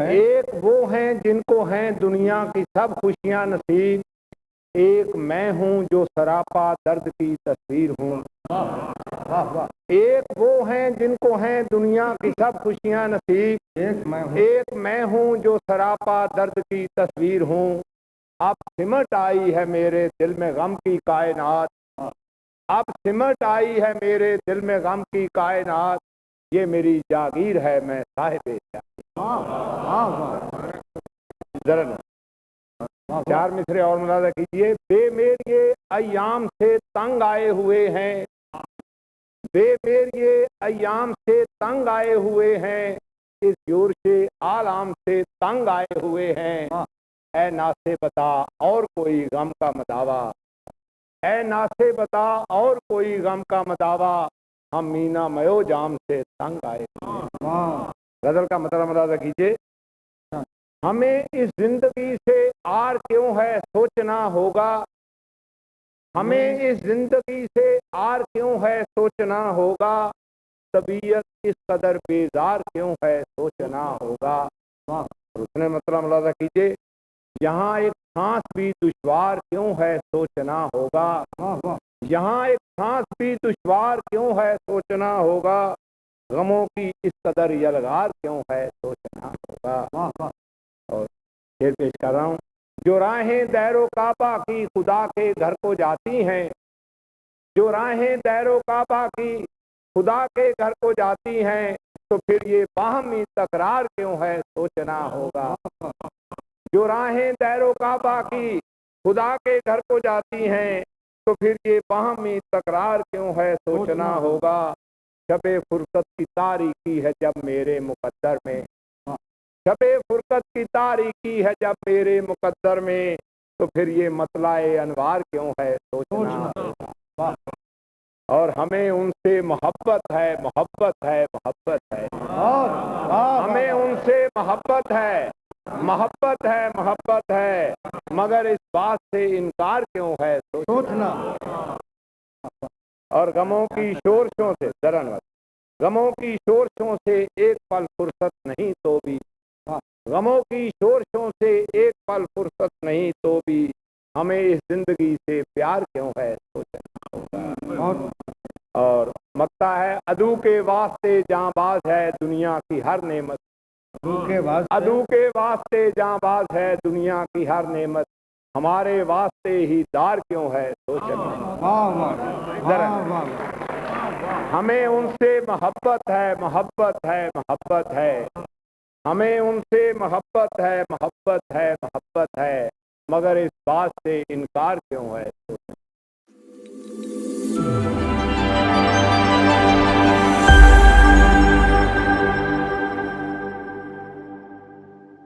ایک وہ ہیں جن کو ہیں دنیا کی سب خوشیاں نصیب، ایک میں ہوں جو سراپا درد کی تصویر ہوں۔ واہ واہ، ایک وہ ہیں جن کو ہیں دنیا کی سب خوشیاں نصیب، ایک میں ہوں جو سراپا درد کی تصویر ہوں۔ اب سمٹ آئی ہے میرے دل میں غم کی کائنات، اب سمٹ آئی ہے میرے دل میں غم کی کائنات، یہ میری جاگیر ہے میں صاحب ذرا چار مصرے اور ملازہ کیجئے۔ بے میریے ایام سے تنگ آئے ہوئے ہیں، بے میریے ایام سے تنگ آئے ہوئے ہیں، اس جورش عالم سے تنگ آئے ہوئے ہیں۔ اے ناسے بتا اور کوئی غم کا مداوا، اے ناسے بتا اور کوئی غم کا مداوا، ہم مینا میو جام سے تنگ آئے ہوئے ہیں۔ غزل کا مطلب ملازہ کیجئے۔ ہمیں اس زندگی سے آر کیوں ہے سوچنا ہوگا، ہمیں اس زندگی سے آر کیوں ہے سوچنا ہوگا، طبیعت اس قدر بیزار کیوں ہے سوچنا ہوگا۔ اس نے مطلب ملازہ کیجئے۔ یہاں ایک سانس بھی دشوار کیوں ہے سوچنا ہوگا، یہاں ایک سانس بھی دشوار کیوں ہے سوچنا ہوگا، غموں کی اس قدر یلغار کیوں ہے سوچنا ہوگا۔ اور شعر پیش کر رہا ہوں۔ جو راہیں دیر و کعبہ کی خدا کے گھر کو جاتی ہیں، جو راہیں دیر و کعبہ کی خدا کے گھر کو جاتی ہیں، تو پھر یہ باہمی تکرار کیوں ہے سوچنا ہوگا۔ جو راہیں دیر و کعبہ کی خدا کے گھر کو جاتی ہیں، تو پھر یہ باہمی تکرار کیوں ہے سوچنا ہوگا۔ شب فرصت کی تاریکی ہے جب میرے مقدر میں، شب فرصت کی تاریکی ہے جب میرے مقدر میں، تو پھر یہ مطلع انوار کیوں ہے سوچنا ہوگا۔ اور ہمیں ان سے محبت ہے، محبت ہے، محبت ہے، ہمیں ان سے محبت ہے، محبت ہے، محبت ہے، مگر اس بات سے انکار کیوں ہے سوچنا۔ اور غموں کی شورشوں سے غموں کی شورشوں سے ایک پل فرصت نہیں تو بھی، غموں کی شورشوں سے ایک پل فرصت نہیں تو بھی، ہمیں اس زندگی سے پیار کیوں ہے سوچنا ہوگا۔ اور مکتا ہے عدو کے واسطے جاں باز ہے دنیا کی ہر نعمت، عدو کے واسطے جاں باز ہے دنیا کی ہر نعمت، ہمارے واسطے ہی دار کیوں ہے سوچنا۔ ہمیں ان سے محبت ہے، محبت ہے، محبت ہے، ہمیں ان سے محبت ہے، محبت ہے، محبت ہے، مگر اس بات سے انکار کیوں ہے